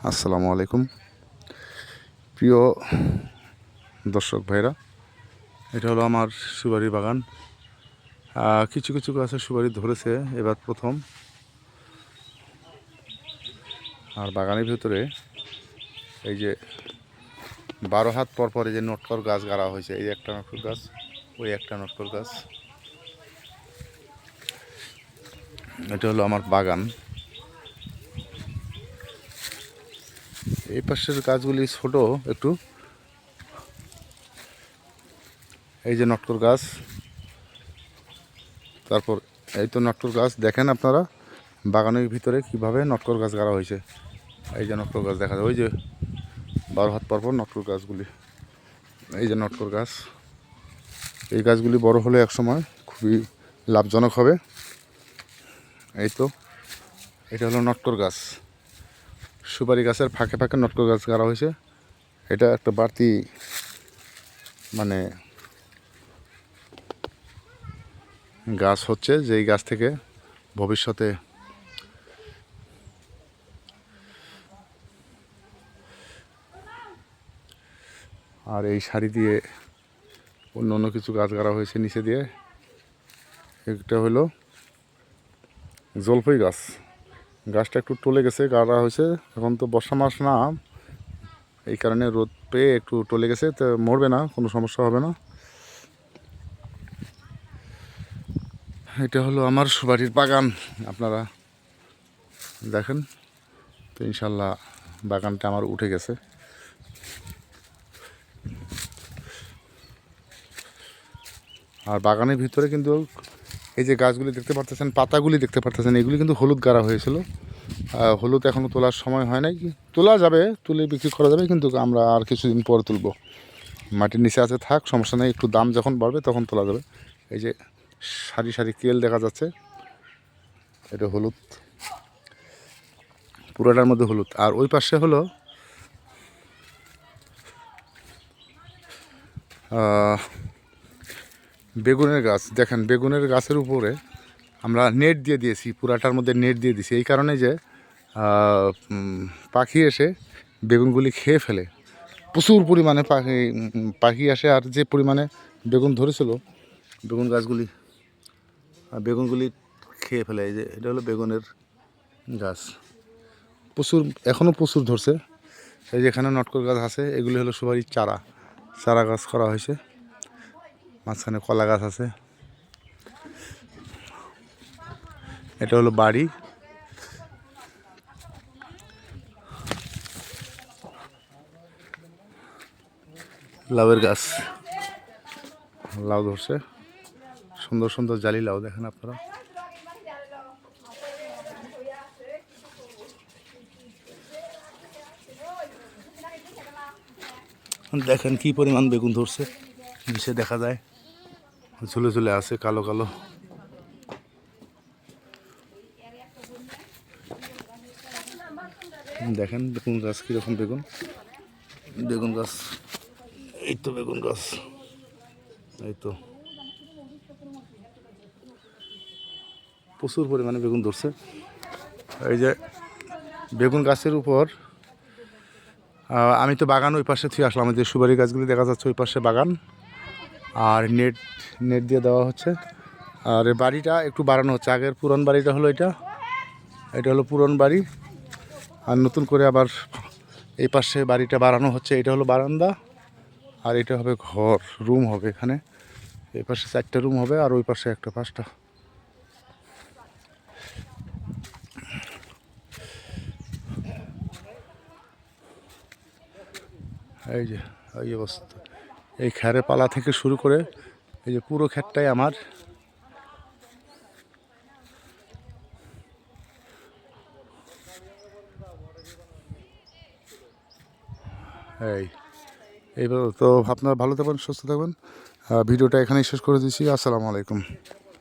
আসসালামু আলাইকুম প্রিয় দর্শক ভাইরা, এটা হলো আমার সুপারি বাগান। কিছু কিছু গাছে সুপারি ধরেছে এবার প্রথম। আর বাগানের ভিতরে এই যে 12 হাত পর পর এই যে নটকর গাছ গাড়া হয়েছে। এই একটা নটকর গাছ, ওই একটা নটকর গাছ। এটা হলো আমার বাগান। এই পাশের গাছগুলি ছোট একটু। এই যে নটকর গাছ, তারপর এই তো নটকর গাছ। দেখেন আপনারা বাগানের ভিতরে কিভাবে নটকর গাছ গাড়া হয়েছে। এই যে নটকর গাছ দেখা যায়, ওই যে 12 হাত পরপর নটকর গাছগুলি। এই যে নটকর গাছ, এই গাছগুলি বড় হলে এক সময় খুবই লাভজনক হবে। এই তো এটা হলো নটকর গাছ। সুপারি গাছের ফাঁকে ফাঁকে নটকর গাছ গাড়া হয়েছে। এটা একটা বাড়তি মানে গাছ হচ্ছে, যেই গাছ থেকে ভবিষ্যতে আর এই সারি দিয়ে অন্য অন্য কিছু গাছ গাড়া হয়েছে নিচে দিয়ে। একটা হলো জলপাই গাছ। গাছটা একটু টলে গেছে, গাড়া হয়েছে। এখন তো বর্ষা মাস না, এই কারণে রোদ পেয়ে একটু টলে গেছে, তো মরবে না, কোনো সমস্যা হবে না। এটা হলো আমার সুপারির বাগান, আপনারা দেখেন তো। ইনশাল্লাহ বাগানটা আমার উঠে গেছে। আর বাগানের ভিতরে কিন্তু এই যে গাছগুলি দেখতে পারতেছেন, পাতাগুলি দেখতে পারতেছেন, এগুলি কিন্তু হলুদ গাড়া হয়েছিল। হলুদ এখনও তোলার সময় হয় নাই, তোলা যাবে, তুলে বিক্রি করা যাবে, কিন্তু আমরা আর কিছুদিন পর তুলব। মাটির নিচে আছে, থাক, সমস্যা নেই। একটু দাম যখন বাড়বে তখন তোলা যাবে। এই যে সারি সারি কেল দেখা যাচ্ছে, এটা হলুদ, পুরাটার মধ্যে হলুদ। আর ওই পাশে হলো বেগুনের গাছ। দেখেন বেগুনের গাছের উপরে আমরা নেট দিয়ে দিয়েছি, পুরাটার মধ্যে নেট দিয়ে দিয়েছি, এই কারণে যে পাখি এসে বেগুনগুলি খেয়ে ফেলে। প্রচুর পরিমাণে পাখি আসে। আর যে পরিমাণে বেগুন ধরেছিল, বেগুন গাছগুলি বেগুনগুলি খেয়ে ফেলে। এই যে এটা হলো বেগুনের গাছ, প্রচুর, এখনও প্রচুর ধরছে। এই যে এখানে নটকর গাছ আছে, এগুলি হলো সুপারির চারা গাছ করা হয়েছে। মাঝখানে কলা গাছ আছে। এটা হলো বাড়ি। লাউয়ের গাছ, লাউ ধরছে, সুন্দর সুন্দর জালি লাউ, দেখেন আপনারা। দেখেন কি পরিমাণ বেগুন ধরছে, নিচে দেখা যায় ঝুলে ঝুলে আছে কালো কালো। দেখেন বেগুন গাছ কীরকম, বেগুন গাছ, এই তো বেগুন গাছ, এই তো প্রচুর পরিমাণে বেগুন ধরছে। এই যে বেগুন গাছের উপর আমি তো বাগান ওই পাশে থুয়ে আসলাম। যে সুপারি গাছগুলি দেখা যাচ্ছে ওই পাশে বাগান, আর নেট দিয়ে দেওয়া হচ্ছে। আর এই বাড়িটা একটু বাড়ানো হচ্ছে। আগের পুরন বাড়িটা হলো এটা হলো পুরন বাড়ি, আর নতুন করে আবার এই পাশে বাড়িটা বাড়ানো হচ্ছে। এটা হলো বারান্দা, আর এটা হবে ঘর, রুম হবে এখানে। এই পাশে 4টা রুম হবে, আর ওই পাশে একটা 5টা। এই যে এই অবস্থা, এই খ্যারে পালা থেকে শুরু করে এই যে পুরো ক্ষেতটাই আমার। এইবার তো আপনারা ভালো থাকবেন, সুস্থ থাকবেন। ভিডিওটা এখানেই শেষ করে দিচ্ছি। আসসালামু আলাইকুম।